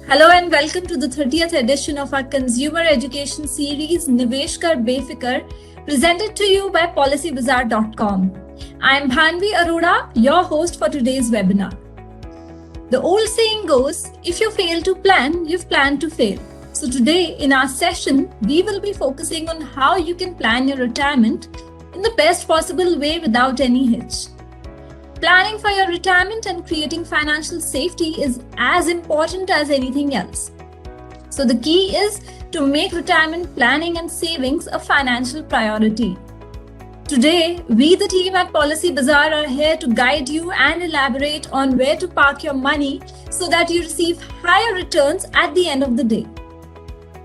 Hello and welcome to the 30th edition of our consumer education series Nivesh Kar Befikar, presented to you by PolicyBazaar.com. I am Bhanvi Arora, your host for today's webinar. The old saying goes, if you fail to plan, you've planned to fail. So today in our session, we will be focusing on how you can plan your retirement in the best possible way without any hitch. Planning for your retirement and creating financial safety is as important as anything else. So the key is to make retirement planning and savings a financial priority. Today, we the team at Policy Bazaar are here to guide you and elaborate on where to park your money so that you receive higher returns at the end of the day.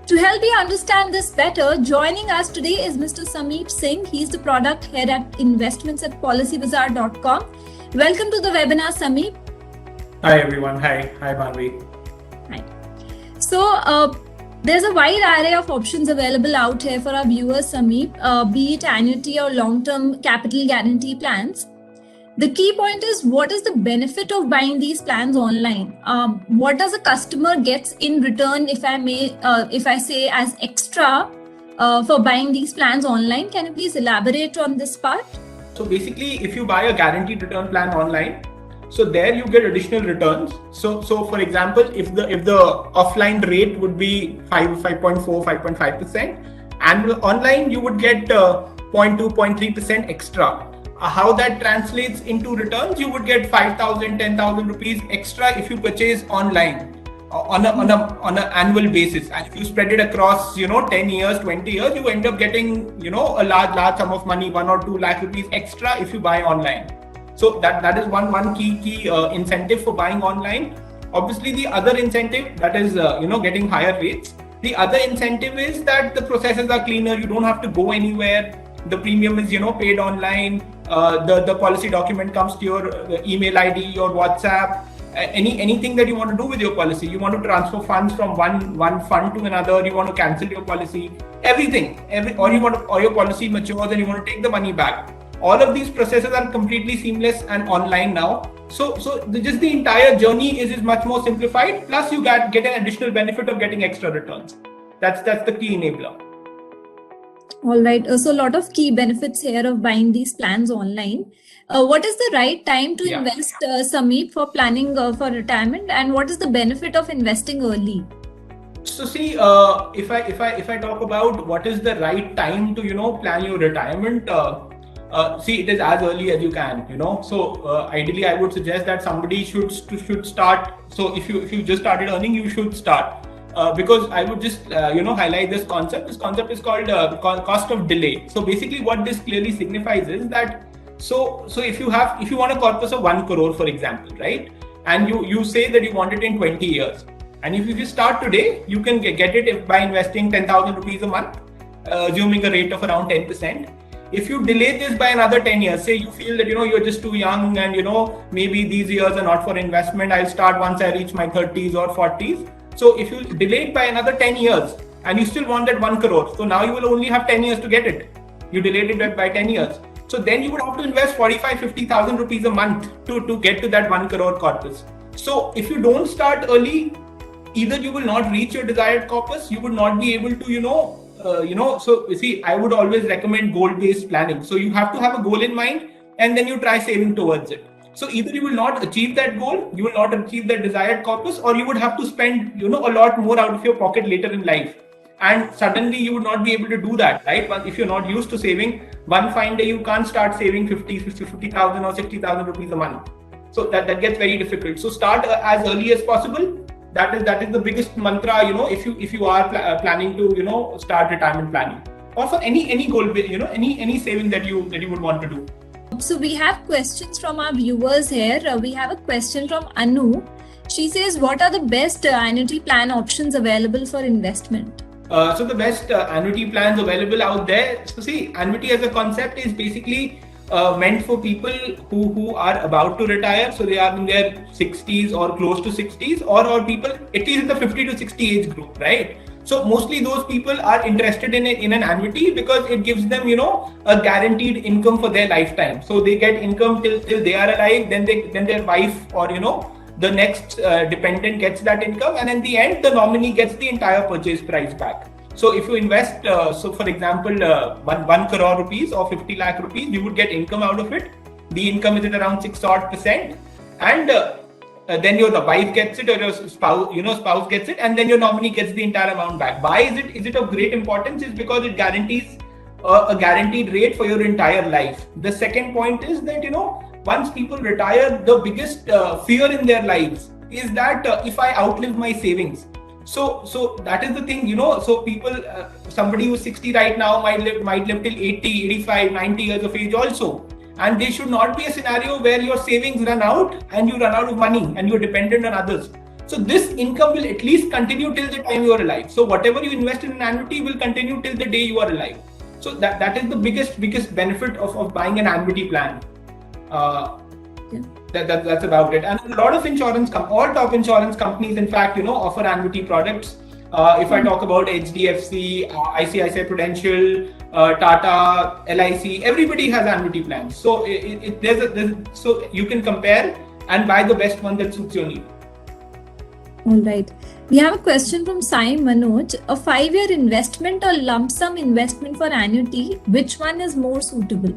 To help you understand this better, joining us today is Mr. Sameep Singh. He's the product head at investments at PolicyBazaar.com. Welcome to the webinar, Sameep. Hi everyone. Hi Bhanvi. Hi. So there's a wide array of options available out here for our viewers, Sameep, be it annuity or long-term capital guarantee plans. The key point is, what is the benefit of buying these plans online? What does a customer get in return, if I say as extra for buying these plans online? Can you please elaborate on this part? So basically, if you buy a guaranteed return plan online, so there you get additional returns. So for example, if the offline rate would be 5.4, 5.5%, and online you would get 0.2, 0.3% extra. How that translates into returns, you would get 5,000, 10,000 rupees extra if you purchase online on an annual basis, and if you spread it across 10 years, 20 years, you end up getting a large sum of money, 1 or 2 lakh rupees extra if you buy online. So that is one key incentive for buying online. Obviously, the other incentive, that is getting higher rates. The other incentive is that the processes are cleaner. You don't have to go anywhere. The premium is paid online. The policy document comes to your email ID or WhatsApp. Anything that you want to do with your policy, you want to transfer funds from one fund to another, you want to cancel your policy, or your policy matures and you want to take the money back. All of these processes are completely seamless and online now. So just the entire journey is much more simplified. Plus, you get an additional benefit of getting extra returns. That's the key enabler. All right. So a lot of key benefits here of buying these plans online. What is the right time to invest, Sameep, for planning for retirement, and what is the benefit of investing early? So see, if I talk about what is the right time to plan your retirement, see, it is as early as you can. So ideally, I would suggest that somebody should start. So if you just started earning, you should start. Because I would just highlight this concept. This concept is called cost of delay. So basically, what this clearly signifies is that so if you want a corpus of 1 crore, for example, right, and you say that you want it in 20 years, and if you start today, you can get it by investing 10,000 rupees a month, assuming a rate of around 10%. If you delay this by another 10 years, say you feel that you're just too young and maybe these years are not for investment, I'll start once I reach my 30s or 40s. So if you delay it by another 10 years and you still want that 1 crore, so now you will only have 10 years to get it. You delayed it by 10 years. So then you would have to invest 45,000-50,000 rupees a month to get to that 1 crore corpus. So if you don't start early, either you will not reach your desired corpus, you would not be able to, so you see, I would always recommend goal-based planning. So you have to have a goal in mind and then you try saving towards it. So either you will not achieve that goal, you will not achieve that desired corpus, or you would have to spend, a lot more out of your pocket later in life. And suddenly you would not be able to do that, right? But if you're not used to saving, one fine day you can't start saving 50,000 or 60,000 rupees a month. So that gets very difficult. So start as early as possible. That is the biggest mantra, if you are planning to, start retirement planning, or for any goal, any saving that you would want to do. So we have questions from our viewers here. We have a question from Anu. She says, what are the best annuity plan options available for investment? So the best annuity plans available out there. So see, annuity as a concept is basically meant for people who are about to retire. So they are in their 60s or close to 60s, or people at least in the 50 to 60 age group, right? So mostly those people are interested in an annuity because it gives them, a guaranteed income for their lifetime. So they get income till they are alive, then their wife or the next dependent gets that income, and in the end, the nominee gets the entire purchase price back. So if you invest, so for example, 1 crore rupees or 50 lakh rupees, you would get income out of it. The income is at around 6% and then your wife gets it or your spouse gets it, and then your nominee gets the entire amount back. Why is it of great importance? Is because it guarantees a guaranteed rate for your entire life. The second point is that once people retire, the biggest fear in their lives is that if I outlive my savings. So that is the thing, so people, somebody who's 60 right now might live till 80, 85, 90 years of age also. And there should not be a scenario where your savings run out and you run out of money and you're dependent on others. So this income will at least continue till the time you are alive. So whatever you invest in an annuity will continue till the day you are alive. So that is the biggest benefit of buying an annuity plan. That's about it. And a lot of all top insurance companies, in fact, offer annuity products. If I talk about HDFC, ICICI Prudential, Tata, LIC, everybody has annuity plans. So so you can compare and buy the best one that suits your need. All right. We have a question from Sai Manoj. A 5-year investment or lump sum investment for annuity, which one is more suitable?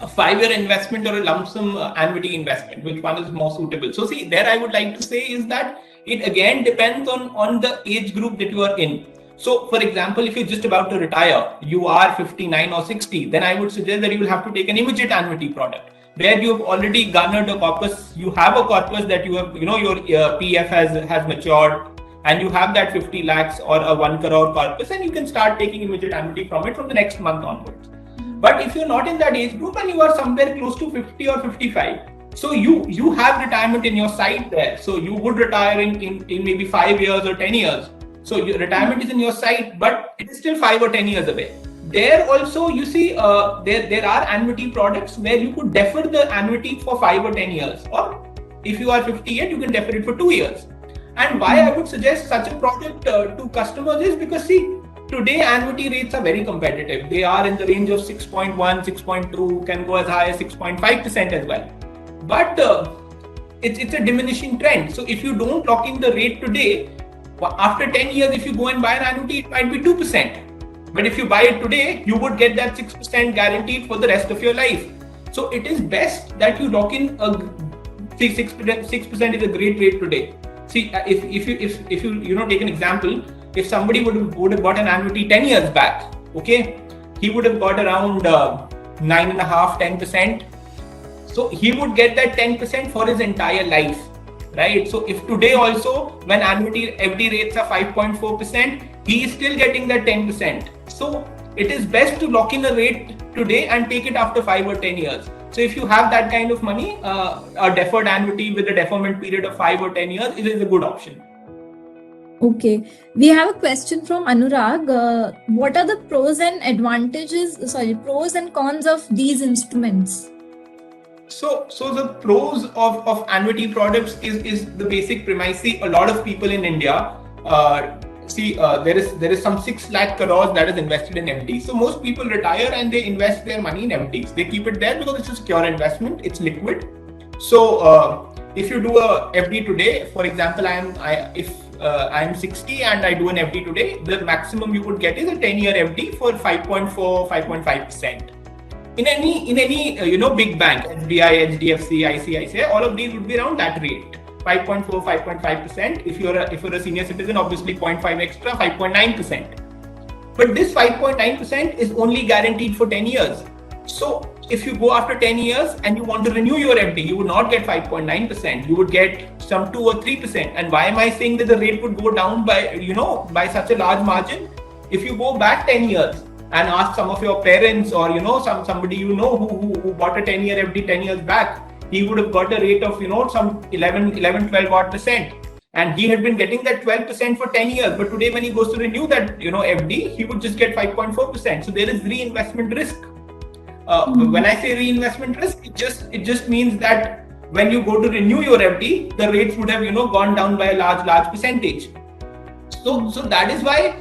A 5-year investment or a lump sum annuity investment, which one is more suitable? So see, there I would like to say is that it again depends on the age group that you are in. So for example, if you're just about to retire, you are 59 or 60, then I would suggest that you will have to take an immediate annuity product where you've already garnered a corpus. You have a corpus that you have, your PF has matured and you have that 50 lakhs or a 1 crore corpus, and you can start taking immediate annuity from it from the next month onwards. But if you're not in that age group and you are somewhere close to 50 or 55, so you have retirement in your sight there. So you would retire in maybe 5 years or 10 years. So your retirement is in your sight, but it is still 5 or 10 years away. There also, you see, there are annuity products where you could defer the annuity for 5 or 10 years. Or if you are 58, you can defer it for 2 years. And why I would suggest such a product to customers is because, see, today annuity rates are very competitive. They are in the range of 6.1, 6.2, can go as high as 6.5% as well. But it's a diminishing trend. So if you don't lock in the rate today, after 10 years, if you go and buy an annuity, it might be 2%. But if you buy it today, you would get that 6% guaranteed for the rest of your life. So it is best that you lock in 6% is a great rate today. See, if you take an example, if somebody would have got an annuity 10 years back, okay, he would have got around 9.5%, 10%. So he would get that 10% for his entire life, right? So if today also, when annuity FD rates are 5.4%, he is still getting that 10%. So it is best to lock in a rate today and take it after 5 or 10 years. So if you have that kind of money, a deferred annuity with a deferment period of 5 or 10 years, it is a good option. Okay, we have a question from Anurag. What are the pros and cons of these instruments? So the pros of annuity products is the basic premise. See, a lot of people in India, there is some 6 lakh crores that is invested in FD. So most people retire and they invest their money in FDs. They keep it there because it's a secure investment. It's liquid. So if you do a FD today, for example, if I am 60 and I do an FD today, the maximum you would get is a 10-year FD for 5.4, 5.5%. In any big bank, SBI, HDFC, ICICI, all of these would be around that rate, 5.4, 5.5%. If you're a senior citizen, obviously 0.5 extra, 5.9%. But this 5.9% is only guaranteed for 10 years. So if you go after 10 years and you want to renew your FD, you would not get 5.9%. You would get some 2 or 3%. And why am I saying that the rate would go down by such a large margin? If you go back 10 years and ask some of your parents or somebody who bought a 10-year FD 10 years back, he would have got a rate of some 12% and he had been getting that 12% for 10 years, but today when he goes to renew that FD, he would just get 5.4%. So there is reinvestment risk. When I say reinvestment risk, it just means that when you go to renew your FD, the rates would have gone down by a large percentage. So that is why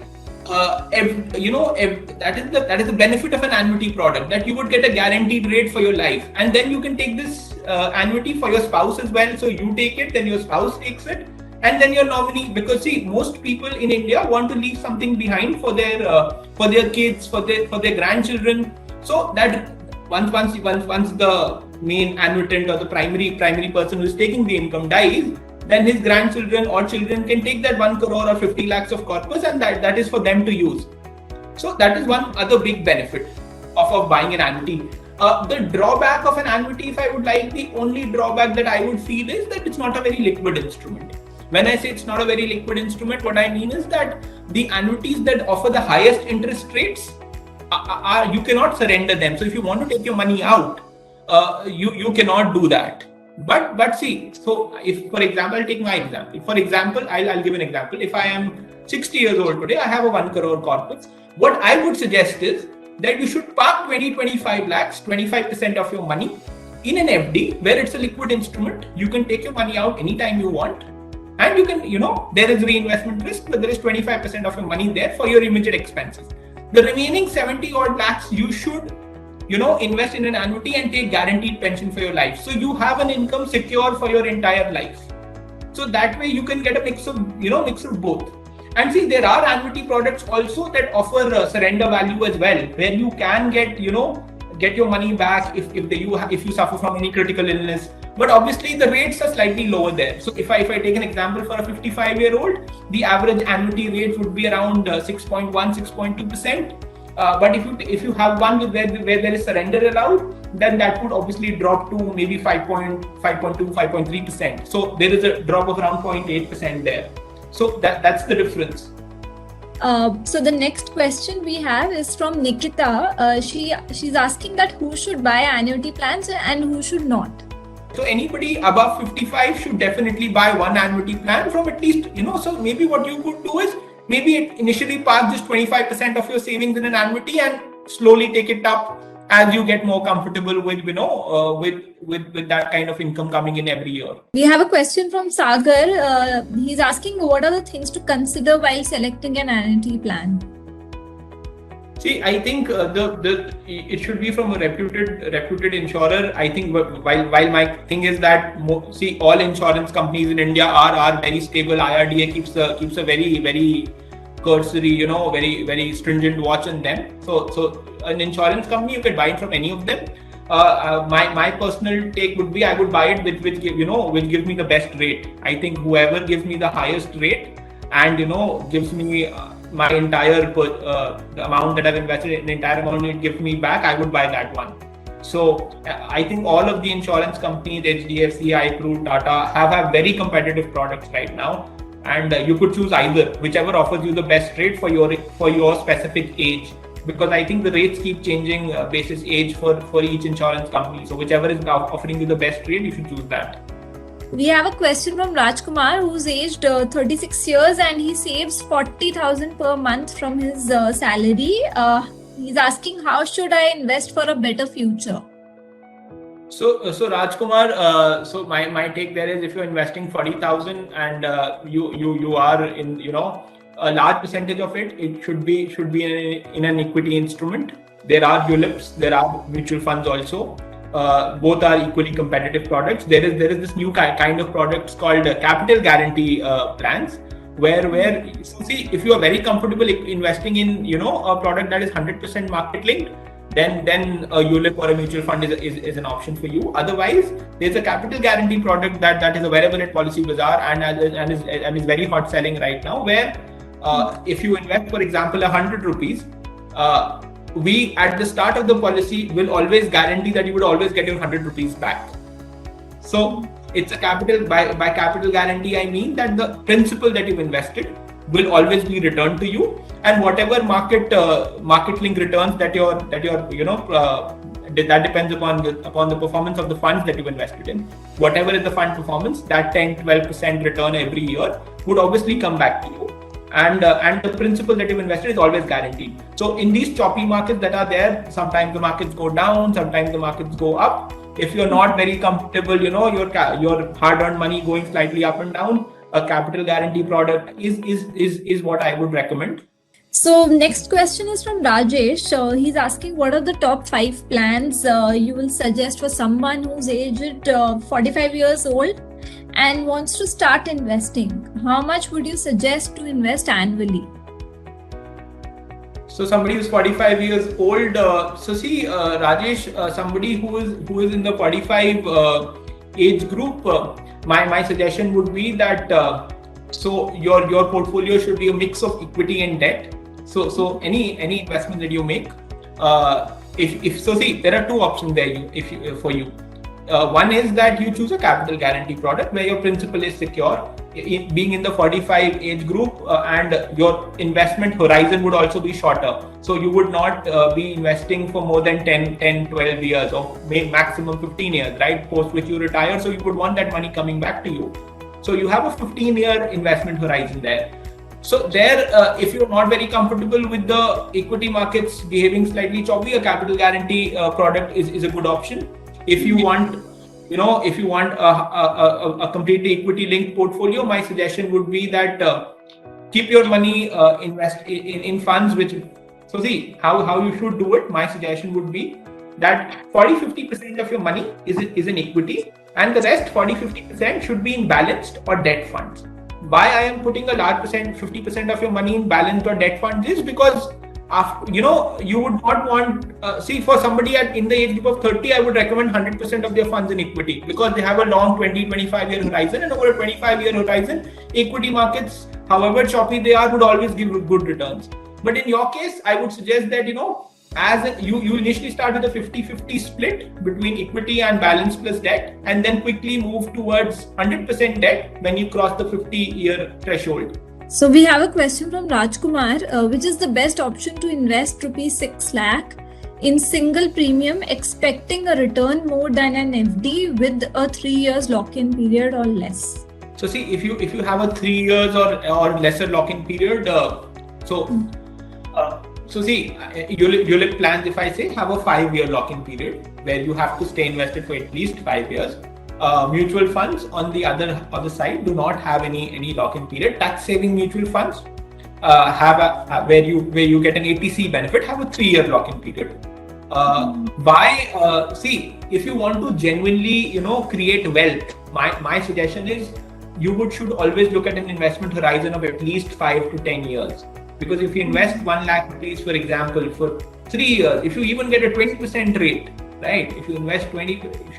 that is the benefit of an annuity product, that you would get a guaranteed rate for your life, and then you can take this annuity for your spouse as well. So you take it, then your spouse takes it, and then your nominee. Because see, most people in India want to leave something behind for their kids, for their grandchildren. So that once the main annuitant or the primary person who is taking the income dies, then his grandchildren or children can take that 1 crore or 50 lakhs of corpus, and that is for them to use. So that is one other big benefit of buying an annuity. The drawback of an annuity, if I would like, the only drawback that I would feel is that it's not a very liquid instrument. When I say it's not a very liquid instrument, what I mean is that the annuities that offer the highest interest rates, you cannot surrender them. So if you want to take your money out, you cannot do that. But see, so if, for example, I'll take my example. For example, I'll give an example. If I am 60 years old today, I have a 1 crore corpus. What I would suggest is that you should park 20-25 lakhs, 25% of your money in an FD where it's a liquid instrument. You can take your money out anytime you want. And you can, there is reinvestment risk, but there is 25% of your money there for your immediate expenses. The remaining 70 odd lakhs, you should, invest in an annuity and take guaranteed pension for your life. So you have an income secure for your entire life. So that way you can get a mix of both. And see, there are annuity products also that offer surrender value as well, where you can get your money back if you suffer from any critical illness. But obviously the rates are slightly lower there. So if I take an example for a 55-year-old, the average annuity rate would be around 6.1, 6.2%. But if you have one where there is surrender allowed, then that would obviously drop to maybe 5.2, 5.3%. So there is a drop of around 0.8% there. So that's the difference. So the next question we have is from Nikita. She's asking that who should buy annuity plans and who should not. So anybody above 55 should definitely buy one annuity plan from at least, so maybe what you could do is maybe initially park just 25% of your savings in an annuity and slowly take it up as you get more comfortable with, with that kind of income coming in every year. We have a question from Sagar. He's asking what are the things to consider while selecting an annuity plan? See, I think it should be from a reputed insurer. I think while my thing is that all insurance companies in India are very stable. IRDA keeps a very very cursory, very very stringent watch on them. So an insurance company, you can buy it from any of them. My personal take would be I would buy it which gives me the best rate. I think whoever gives me the highest rate and gives me my entire the amount that I've invested in, the entire amount it gives me back, I would buy that one. So I think all of the insurance companies, HDFC, iPru, Tata have very competitive products right now, and you could choose either, whichever offers you the best rate for your specific age. Because I think the rates keep changing basis age for each insurance company. So whichever is offering you the best rate, you should choose that. We have a question from Rajkumar, who's aged 36 years and he saves 40,000 per month from his salary. He's asking, how should I invest for a better future? So Rajkumar, so my take there is if you're investing 40,000 and you are in a large percentage of it should be in an equity instrument. There are ULIPs, there are mutual funds also. Both are equally competitive products. There is this new kind of products called capital guarantee plans, where see, if you are very comfortable investing in a product that is 100% market linked, then a ULIP or a mutual fund is an option for you. Otherwise, there's a capital guarantee product that is available at Policybazaar and is very hot selling right now, where if you invest, for example, 100 rupees, we at the start of the policy will always guarantee that you would always get your 100 rupees back. So it's a capital by capital guarantee, I mean that the principal that you've invested will always be returned to you, and whatever market link returns that depends upon the performance of the funds that you've invested in. Whatever is the fund performance, that 10-12% return every year would obviously come back to you. And the principal that you've invested is always guaranteed. So in these choppy markets that are there, sometimes the markets go down, sometimes the markets go up. If you're not very comfortable, your hard-earned money going slightly up and down, a capital guarantee product is what I would recommend. So next question is from Rajesh. He's asking, what are the top 5 plans you will suggest for someone who's aged 45 years old and wants to start investing? How much would you suggest to invest annually? So somebody who's 45 years old. Rajesh, somebody who is in the 45 age group. My suggestion would be that so your portfolio should be a mix of equity and debt. So any investment that you make, there are two options there for you. One is that you choose a capital guarantee product where your principal is secure, being in the 45 age group, and your investment horizon would also be shorter. So you would not be investing for more than 10, 12 years or maximum 15 years, right? Post which you retire. So you would want that money coming back to you. So you have a 15-year investment horizon there. So there, if you're not very comfortable with the equity markets behaving slightly choppy, a capital guarantee product is a good option. If you want, a completely equity-linked portfolio, my suggestion would be that keep your money invest in funds which. So see how you should do it. My suggestion would be that 40-50% of your money is in equity, and the rest 40-50% should be in balanced or debt funds. Why I am putting a large percent, 50% of your money in balanced or debt funds is because you would not want, for somebody in the age group of 30, I would recommend 100% of their funds in equity because they have a long 20-25 year horizon, and over a 25 year horizon, equity markets, however choppy they are, would always give good returns. But in your case, I would suggest that, you initially start with a 50-50 split between equity and balance plus debt, and then quickly move towards 100% debt when you cross the 50-year threshold. So we have a question from Rajkumar, which is the best option to invest rupees 6 lakh in single premium, expecting a return more than an FD with a 3 years lock-in period or less? So see, if you have a 3 years or lesser lock-in period, ULIP plans, if I say, have a 5-year lock-in period where you have to stay invested for at least 5 years. Mutual funds on the other side do not have any lock-in period. Tax saving mutual funds where you get an ATC benefit have a 3-year lock-in period. If you want to genuinely create wealth, my suggestion is you should always look at an investment horizon of at least 5 to 10 years. Because if you invest 1 lakh rupees, for example, for 3 years, if you even get a 20% rate, right? If you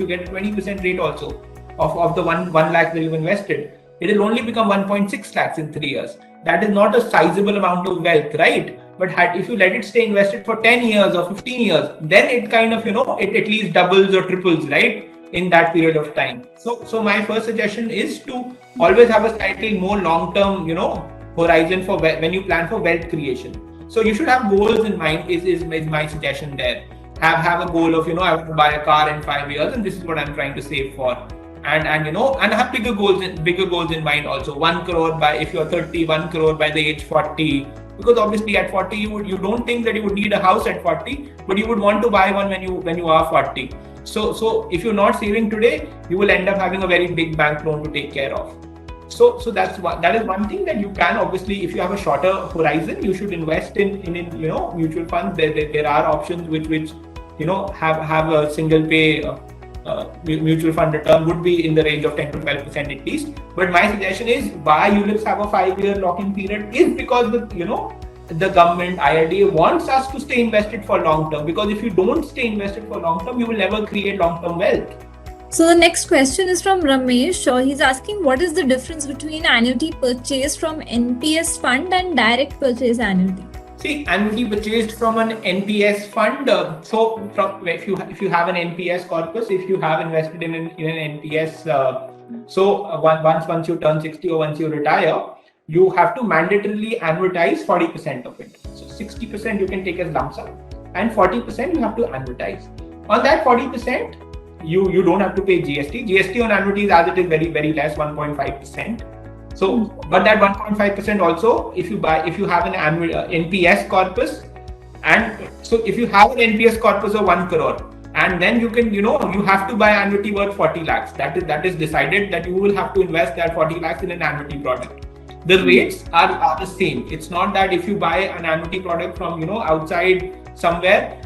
get a 20% rate also of the 1 lakh that you've invested, it will only become 1.6 lakhs in 3 years. That is not a sizable amount of wealth, right? But if you let it stay invested for 10 years or 15 years, then it kind of, it at least doubles or triples, right? In that period of time. So my first suggestion is to always have a slightly more long-term, horizon for when you plan for wealth creation. So you should have goals in mind is my suggestion there. Have a goal of, I want to buy a car in 5 years and this is what I'm trying to save for. And have bigger goals in mind also. 1 crore if you're 30, 1 crore by the age 40. Because obviously at 40 you don't think that you would need a house at 40, but you would want to buy one when you are 40. So if you're not saving today, you will end up having a very big bank loan to take care of. So that is one thing that you can, obviously, if you have a shorter horizon, you should invest in mutual funds. There are options which have a single pay mutual fund return would be in the range of 10 to 12% at least. But my suggestion is why ULIPs have a 5-year lock-in period is because the government, IRDA wants us to stay invested for long term, because if you don't stay invested for long term, you will never create long term wealth. So the next question is from Ramesh. He's asking, what is the difference between annuity purchased from NPS fund and direct purchase annuity? See, annuity purchased from an NPS fund. If you have an NPS corpus, if you have invested in an NPS, once you turn 60 or once you retire, you have to mandatorily amortize 40% of it. So 60% you can take as lump sum, and 40% you have to amortize. On that 40%, you don't have to pay GST. GST on annuities as it is very, very less, 1.5%. So, but that 1.5% also, if you have an NPS corpus, and so if you have an NPS corpus of 1 crore, and then you can, you have to buy annuity worth 40 lakhs. That is decided that you will have to invest that 40 lakhs in an annuity product. the rates are the same. It's not that if you buy an annuity product from outside somewhere,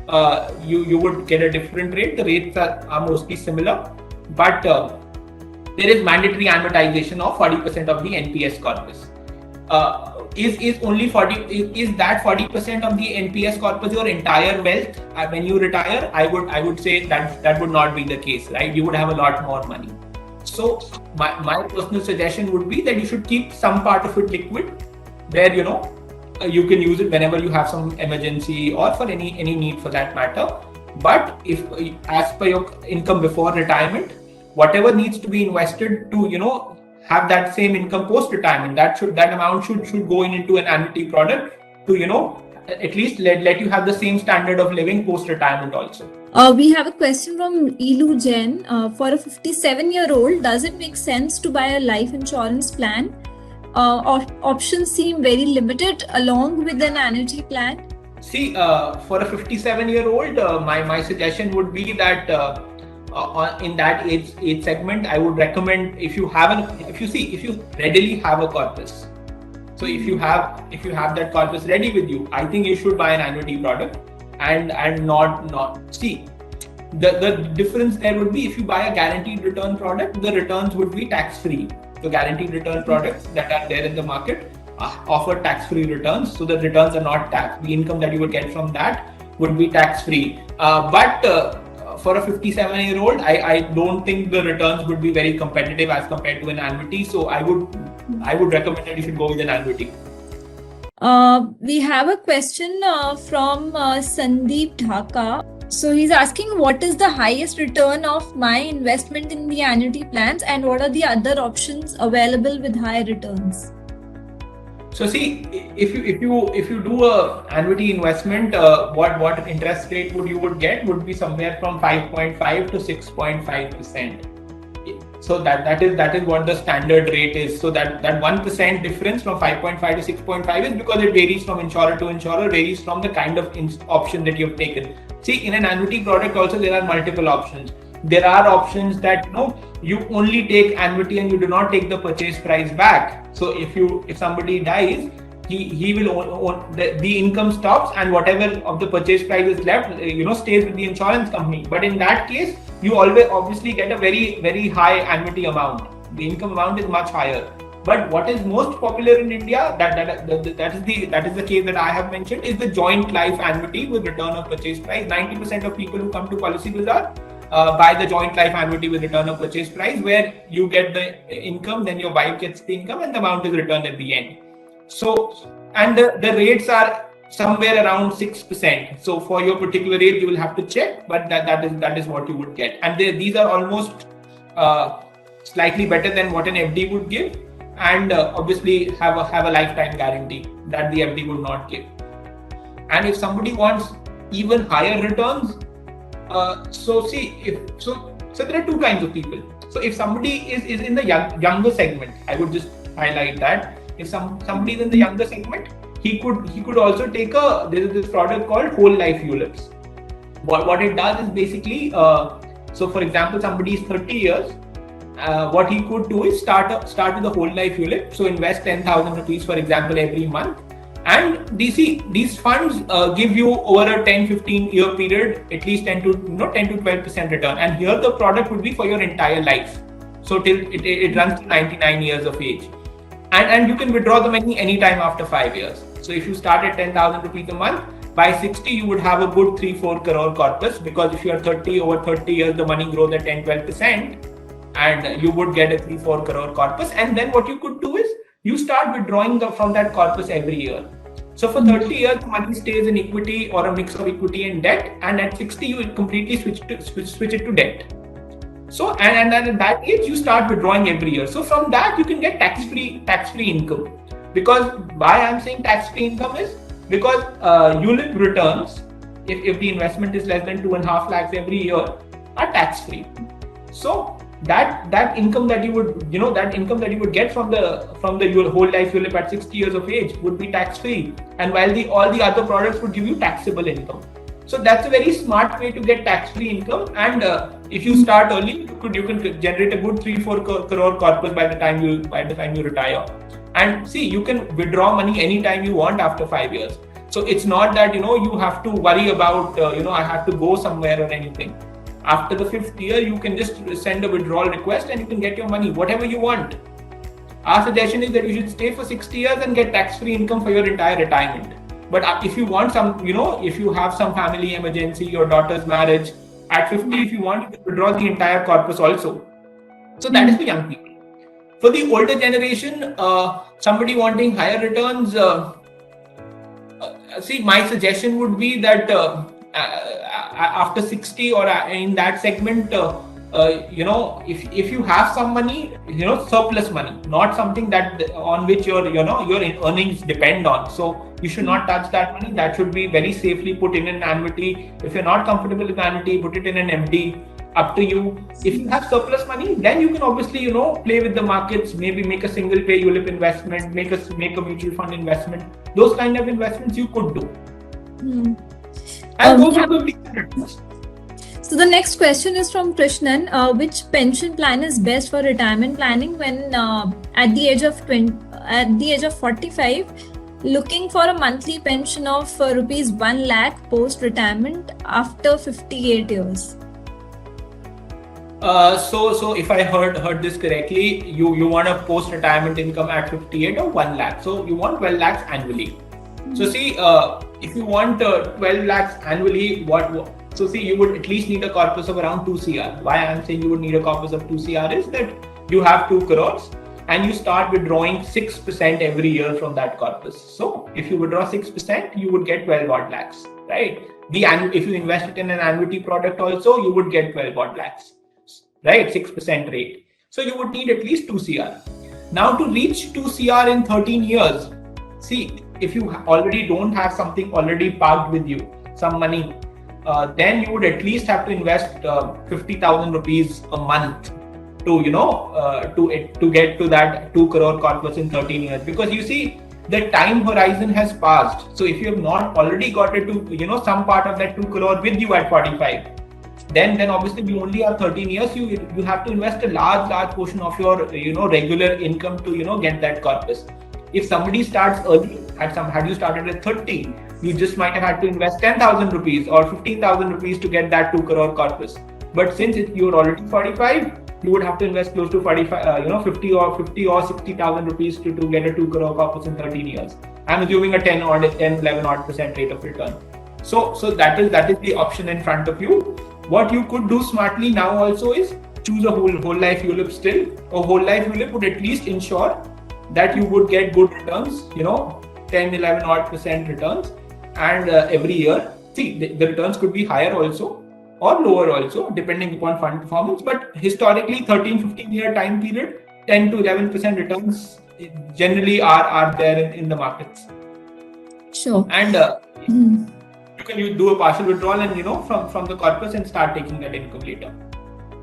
you would get a different rate. The rates are mostly similar, but there is mandatory amortization of 40% of the NPS corpus. Is only 40? Is that 40% of the NPS corpus your entire wealth when you retire? I would say that would not be the case, right? You would have a lot more money. So my personal suggestion would be that you should keep some part of it liquid, where you can use it whenever you have some emergency or for any need for that matter. But if as per your income before retirement, whatever needs to be invested to have that same income post retirement, that amount should go into an annuity product to at least let you have the same standard of living post retirement also. We have a question from Ilu Jain. For a 57-year-old, does it make sense to buy a life insurance plan? Options seem very limited along with an annuity plan. See, for a 57-year-old, my suggestion would be that in that age segment, I would recommend if you readily have a corpus. So if you have that corpus ready with you, I think you should buy an annuity product and not see the difference there would be if you buy a guaranteed return product, the returns would be tax free. The guaranteed return products that are there in the market offer tax free returns, so the returns are not taxed. The income that you would get from that would be tax free. But for a 57-year-old, I don't think the returns would be very competitive as compared to an annuity. So I would recommend that you should go with an annuity. We have a question from Sandeep Dhaka. So he's asking, what is the highest return of my investment in the annuity plans, and what are the other options available with high returns? So see, if you do a annuity investment, what interest rate you would get would be somewhere from 5.5 to 6.5%. So that is what the standard rate is. So that 1% difference from 5.5 to 6.5 is because it varies from insurer to insurer, varies from the kind of option that you've taken. See, in an annuity product also there are multiple options. There are options that you only take annuity and you do not take the purchase price back. So if somebody dies, he will own the income stops, and whatever of the purchase price is left stays with the insurance company. But in that case, you always obviously get a very, very high annuity amount. The income amount is much higher. But what is most popular in India, that is the case that I have mentioned, is the joint life annuity with return of purchase price. 90% of people who come to Policybazaar buy the joint life annuity with return of purchase price, where you get the income, then your wife gets the income, and the amount is returned at the end. So, and the rates are somewhere around 6%. So for your particular rate, you will have to check, but that is what you would get. And these are almost slightly better than what an FD would give, and obviously have a lifetime guarantee that the FD would not give. And if somebody wants even higher returns, so there are two kinds of people. So if somebody is in the younger segment, I would just highlight that. If somebody is in the younger segment, he could also take there is this product called whole life ULIPs. What it does is basically, so for example, somebody is 30 years, what he could do is start with the whole life ULIP. So invest 10,000 rupees, for example, every month. And these funds give you over a 10-15 year period at least 10 to 12% return. And here the product would be for your entire life. So till it runs to 99 years of age. And you can withdraw the money anytime after 5 years. So if you start at 10,000 rupees a month, by 60 you would have a good 3-4 crore corpus, because if you are over 30 years, the money grows at 10-12%, and you would get a 3-4 crore corpus. And then what you could do is you start withdrawing from that corpus every year. So for 30 years, the money stays in equity or a mix of equity and debt, and at 60 you will completely switch it to debt. So and at that age you start withdrawing every year. So from that you can get tax-free income. Because why I'm saying tax-free income is because ULIP returns, if the investment is less than 2.5 lakhs every year, are tax-free. So that income that you would get from the whole life ULIP at 60 years of age would be tax-free, and while all the other products would give you taxable income. So that's a very smart way to get tax-free income. And if you start early, you can generate a good 3-4 crore corpus by the time you retire. And see, you can withdraw money anytime you want after 5 years. So it's not that, you have to worry about, I have to go somewhere or anything. After the 5th year, you can just send a withdrawal request and you can get your money, whatever you want. Our suggestion is that you should stay for 60 years and get tax-free income for your entire retirement. But if you want some, if you have some family emergency, your daughter's marriage, at 50, if you want, you can withdraw the entire corpus also. So that is for young people. For the older generation, somebody wanting higher returns, see, my suggestion would be that after 60 or in that segment, if you have some money, surplus money, not something that on which your earnings depend on. So you should not touch that money. That should be very safely put in an annuity. If you're not comfortable with annuity, put it in an MD. Up to you. If you have surplus money, then you can obviously, play with the markets, maybe make a single pay ULIP investment, make a mutual fund investment. Those kind of investments you could do. And those are the returns. So the next question is from Krishnan. Which pension plan is best for retirement planning when at the age of 45, looking for a monthly pension of rupees 1 lakh post retirement after 58 years? So if I heard this correctly, you want a post-retirement income at 58 or 1 lakh. So you want 12 lakhs annually. So see, if you want 12 lakhs annually, so see, you would at least need a corpus of around 2 CR. Why I'm saying you would need a corpus of 2 CR is that you have 2 crores and you start withdrawing 6% every year from that corpus. So if you withdraw 6%, you would get 12 odd lakhs, right? If you invest it in an annuity product also, you would get 12 odd lakhs. Right, 6% rate. So you would need at least 2 CR. Now to reach 2 CR in 13 years, see, if you already don't have something already parked with you, some money, then you would at least have to invest 50,000 rupees a month to get to that 2 crore corpus in 13 years. Because you see, the time horizon has passed. So if you have not already got it to, some part of that 2 crore with you at 45, then obviously you only have 13 years. You have to invest a large portion of your regular income to get that corpus. If somebody starts early, had you started at 30, you just might have had to invest 10,000 rupees or 15,000 rupees to get that 2 crore corpus. But since you're already 45, you would have to invest close to 50 or 60,000 rupees to get a 2 crore corpus in 13 years. I'm assuming a 11% rate of return. So that is the option in front of you. What you could do smartly now also is choose a whole life ULIP still. A whole life ULIP would at least ensure that you would get good returns, 10-11 odd % returns, and every year. See, the returns could be higher also or lower also depending upon fund performance. But historically, 13-15 year time period, 10-11% returns generally are there in the markets. Sure. And you can do a partial withdrawal and from the corpus and start taking that income later.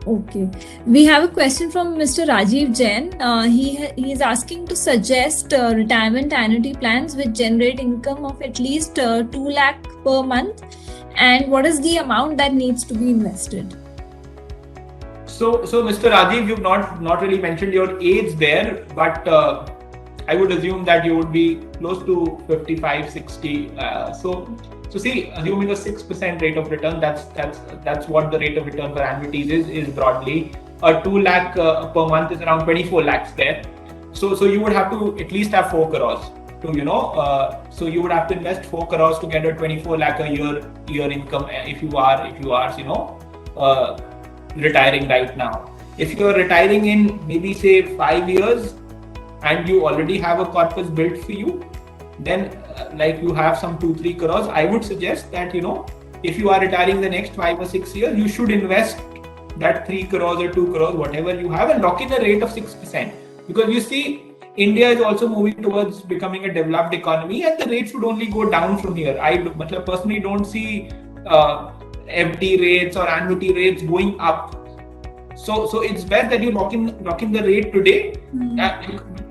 Okay, we have a question from Mr. Rajiv Jain. He is asking to suggest retirement annuity plans which generate income of at least 2 lakh per month, and what is the amount that needs to be invested? So Mr. Rajiv, you've not really mentioned your age there, but I would assume that you would be close to 55, 60. So see, assuming a 6% rate of return, that's what the rate of return for annuities is broadly. A 2 lakh per month is around 24 lakhs there. So you would have to at least have 4 crores to so you would have to invest 4 crores to get a 24 lakh a year income if you are retiring right now. If you are retiring in maybe say 5 years and you already have a corpus built for you, then like you have some 2-3 crores, I would suggest that if you are retiring the next 5 or 6 years, you should invest that 3 crores or 2 crores, whatever you have, and lock in a rate of 6%. Because you see, India is also moving towards becoming a developed economy, and the rates would only go down from here. I personally don't see FD rates or annuity rates going up. So it's best that you lock in the rate today.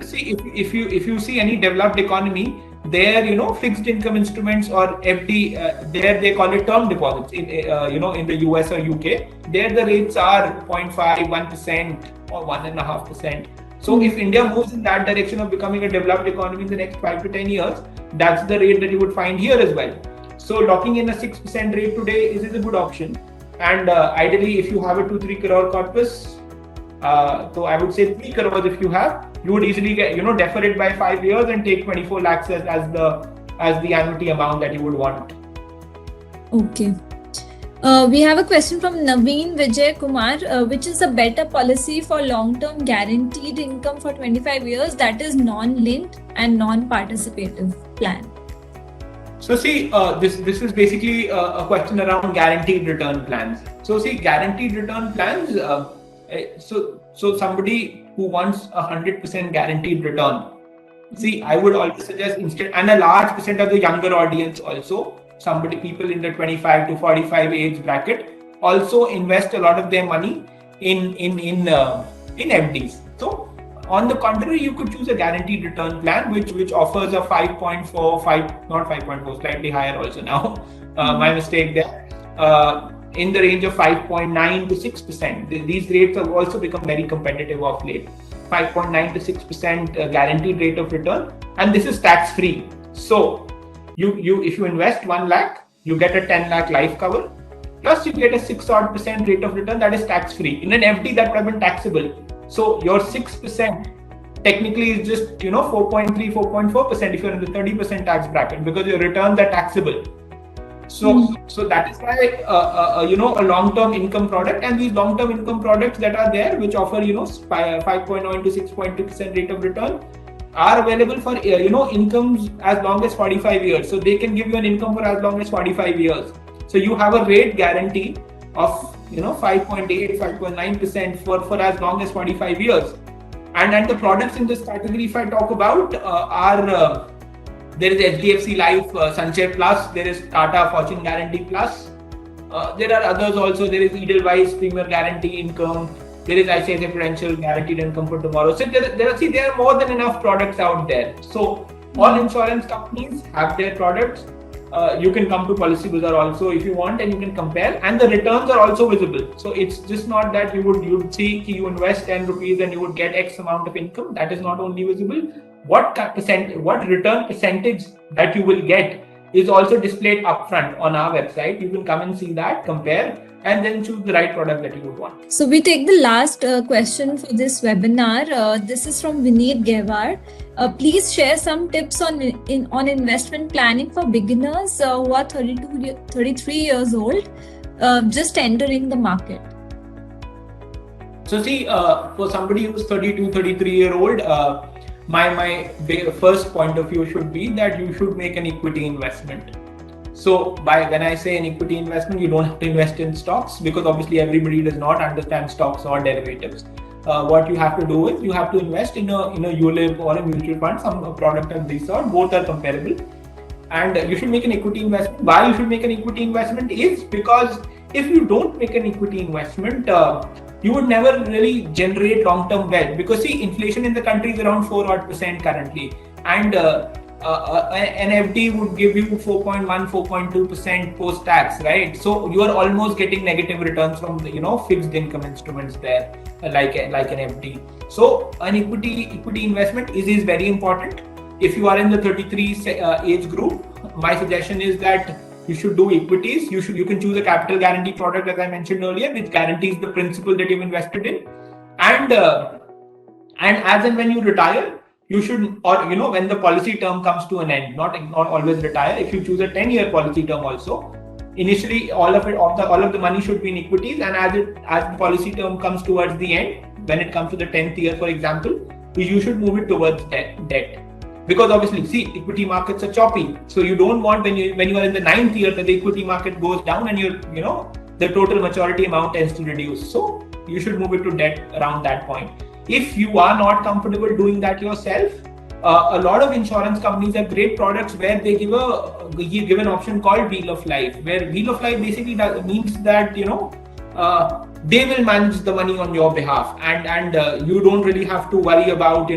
See, if you see any developed economy, there fixed income instruments or FD, there they call it term deposits in the US or UK. There the rates are 0.5, 1% or 1.5%. So if India moves in that direction of becoming a developed economy in the next 5 to 10 years, that's the rate that you would find here as well. So locking in a 6% rate today is a good option. And ideally, if you have a 2-3 crore corpus, so I would say 3 crores if you have, you would easily get, defer it by 5 years and take 24 lakhs as the annuity amount that you would want. Okay. We have a question from Naveen Vijay Kumar. Which is a better policy for long-term guaranteed income for 25 years that is non-linked and non-participative plan? So see, this is basically a question around guaranteed return plans. So see, guaranteed return plans. So somebody who wants 100% guaranteed return. See, I would always suggest instead, and a large percent of the younger audience also, people in the 25 to 45 age bracket also invest a lot of their money in FDs. So on the contrary, you could choose a guaranteed return plan which offers a 5.4, slightly higher also now. My mistake there. In the range of 5.9 to 6%. These rates have also become very competitive of late. 5.9 to 6% guaranteed rate of return, and this is tax free. So you if you invest 1 lakh, you get a 10 lakh life cover, plus you get a 6% rate of return that is tax free. In an FD that would have been taxable. So your 6% technically is just 4.3, 4.4% if you're in the 30% tax bracket, because your returns are taxable. So that is why a long-term income product, and these long-term income products that are there, which offer 5.9 to 6.2% rate of return, are available for incomes as long as 45 years. So they can give you an income for as long as 45 years. So you have a rate guarantee of 5.8, 5.9% for as long as 45 years. And the products in this category, if I talk about, are there is HDFC Life Sanchay Plus, there is Tata Fortune Guarantee Plus, there are others also. There is Edelweiss Premier Guarantee Income, there is ICICI Prudential Guaranteed Income for Tomorrow. So there are more than enough products out there. So all insurance companies have their products. You can come to Policybazaar also if you want, and you can compare, and the returns are also visible. So it's just not that you would see you invest 10 rupees and you would get X amount of income. That is not only visible. What return percentage that you will get is also displayed upfront on our website. You can come and see that, compare, and then choose the right product that you would want. So we take the last question for this webinar. This is from Vineet Gewar. Please share some tips on investment planning for beginners who are 33 years old, just entering the market. So see, for somebody who's 32, 33 year old, my first point of view should be that you should make an equity investment. So when I say an equity investment, you don't have to invest in stocks, because obviously everybody does not understand stocks or derivatives. What you have to do is you have to invest in a ULIP or a mutual fund, some product of this sort. Both are comparable, and you should make an equity investment. Why you should make an equity investment is because if you don't make an equity investment, you would never really generate long-term wealth, because see, inflation in the country is around 4% currently, and an FD would give you 4.1, 4.2% post-tax, right? So you are almost getting negative returns from the fixed income instruments there, like an FD. So an equity investment is very important. If you are in the 33 age group, my suggestion is that you should do equities. You can choose a capital guarantee product, as I mentioned earlier, which guarantees the principal that you've invested in, and as and when you retire, you should, or when the policy term comes to an end, not always retire. If you choose a 10-year policy term also, initially all of the money should be in equities, and as the policy term comes towards the end, when it comes to the 10th year, for example, you should move it towards debt. Because obviously, see, equity markets are choppy. So you don't want when you are in the 9th year that the equity market goes down and the total maturity amount tends to reduce. So you should move it to debt around that point. If you are not comfortable doing that yourself, a lot of insurance companies have great products where they give an option called Wheel of Life, where Wheel of Life basically means that they will manage the money on your behalf, and you don't really have to worry about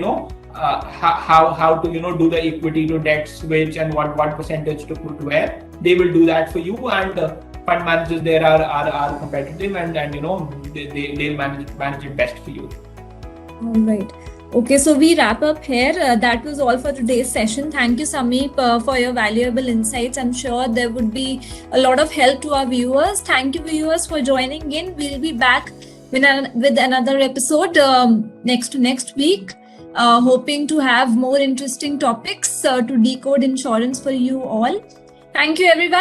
how to do the equity to debt switch and what percentage to put where. They will do that for you, and fund managers there are competitive, and they'll manage it best for you. All right. Okay, so we wrap up here. That was all for today's session. Thank you, Sameep, for your valuable insights. I'm sure there would be a lot of help to our viewers. Thank you, viewers, for joining in. We'll be back with another episode next week. Hoping to have more interesting topics to decode insurance for you all. Thank you, everyone.